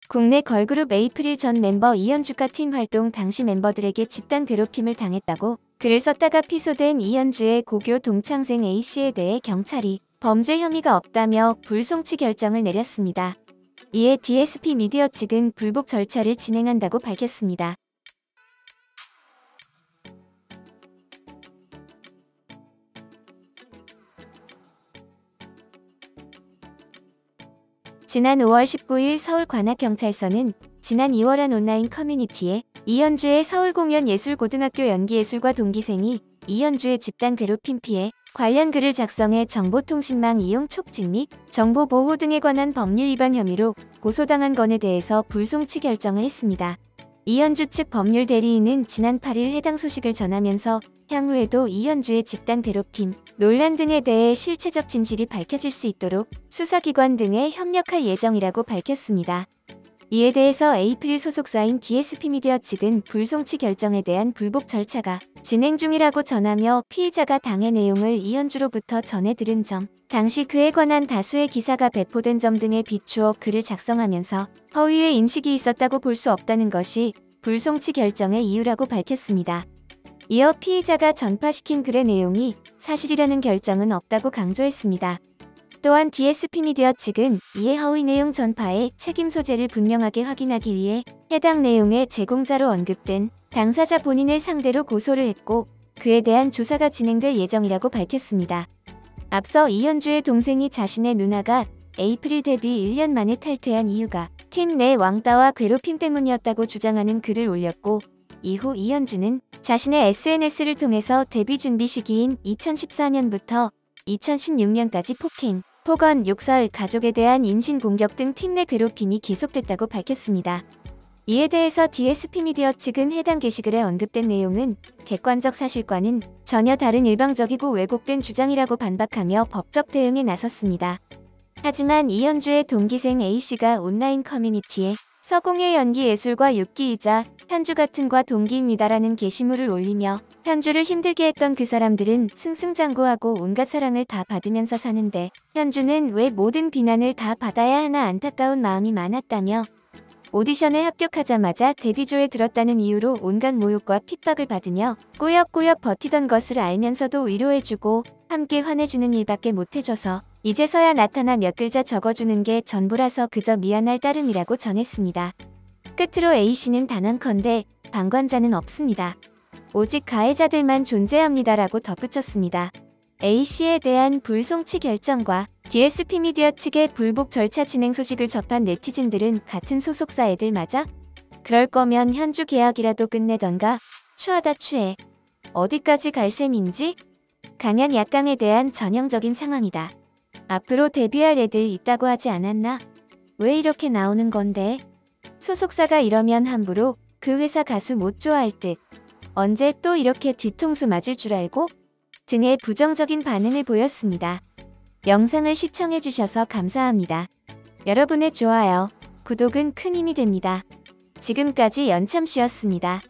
국내 걸그룹 에이프릴 전 멤버 이현주가 팀 활동 당시 멤버들에게 집단 괴롭힘을 당했다고 글을 썼다가 피소된 이현주의 고교 동창생 A씨에 대해 경찰이 범죄 혐의가 없다며 불송치 결정을 내렸습니다. 이에 DSP 미디어 측은 불복 절차를 진행한다고 밝혔습니다. 지난 5월 19일 서울관악경찰서는 지난 2월 한 온라인 커뮤니티에 이현주의 서울공연예술고등학교 연기예술과 동기생이 이현주의 집단 괴롭힘 피해 관련 글을 작성해 정보통신망 이용 촉진 및 정보보호 등에 관한 법률 위반 혐의로 고소당한 건에 대해서 불송치 결정을 했습니다. 이현주 측 법률 대리인은 지난 8일 해당 소식을 전하면서 향후에도 이현주의 집단 괴롭힘, 논란 등에 대해 실체적 진실이 밝혀질 수 있도록 수사기관 등에 협력할 예정이라고 밝혔습니다. 이에 대해서 에이프릴 소속사인 DSP 미디어 측은 불송치 결정에 대한 불복 절차가 진행 중이라고 전하며 피의자가 당해 내용을 이현주로부터 전해 들은 점, 당시 그에 관한 다수의 기사가 배포된 점 등에 비추어 글을 작성하면서 허위의 인식이 있었다고 볼 수 없다는 것이 불송치 결정의 이유라고 밝혔습니다. 이어 피의자가 전파시킨 글의 내용이 사실이라는 결정은 없다고 강조했습니다. 또한 DSP 미디어 측은 이에 허위 내용 전파의 책임 소재를 분명하게 확인하기 위해 해당 내용의 제공자로 언급된 당사자 본인을 상대로 고소를 했고 그에 대한 조사가 진행될 예정이라고 밝혔습니다. 앞서 이현주의 동생이 자신의 누나가 에이프릴 데뷔 1년 만에 탈퇴한 이유가 팀 내 왕따와 괴롭힘 때문이었다고 주장하는 글을 올렸고 이후 이현주는 자신의 SNS를 통해서 데뷔 준비 시기인 2014년부터 2016년까지 폭행, 폭언, 욕설, 가족에 대한 인신공격 등 팀 내 괴롭힘이 계속됐다고 밝혔습니다. 이에 대해서 DSP 미디어 측은 해당 게시글에 언급된 내용은 객관적 사실과는 전혀 다른 일방적이고 왜곡된 주장이라고 반박하며 법적 대응에 나섰습니다. 하지만 이현주의 동기생 A씨가 온라인 커뮤니티에 서공예 연기예술과 6기이자 현주 같은 과 동기입니다라는 게시물을 올리며 현주를 힘들게 했던 그 사람들은 승승장구하고 온갖 사랑을 다 받으면서 사는데 현주는 왜 모든 비난을 다 받아야 하나 안타까운 마음이 많았다며 오디션에 합격하자마자 데뷔조에 들었다는 이유로 온갖 모욕과 핍박을 받으며 꾸역꾸역 버티던 것을 알면서도 위로해주고 함께 화내주는 일밖에 못해줘서 이제서야 나타나 몇 글자 적어주는 게 전부라서 그저 미안할 따름이라고 전했습니다. 끝으로 A씨는 단언컨대 방관자는 없습니다. 오직 가해자들만 존재합니다라고 덧붙였습니다. A씨에 대한 불송치 결정과 DSP 미디어 측의 불복 절차 진행 소식을 접한 네티즌들은 같은 소속사 애들 맞아? 그럴 거면 현주 계약이라도 끝내던가 추하다 추해. 어디까지 갈 셈인지? 강한 약강에 대한 전형적인 상황이다. 앞으로 데뷔할 애들 있다고 하지 않았나? 왜 이렇게 나오는 건데? 소속사가 이러면 함부로 그 회사 가수 못 좋아할 듯. 언제 또 이렇게 뒤통수 맞을 줄 알고? 등의 부정적인 반응을 보였습니다. 영상을 시청해주셔서 감사합니다. 여러분의 좋아요, 구독은 큰 힘이 됩니다. 지금까지 연참씨였습니다.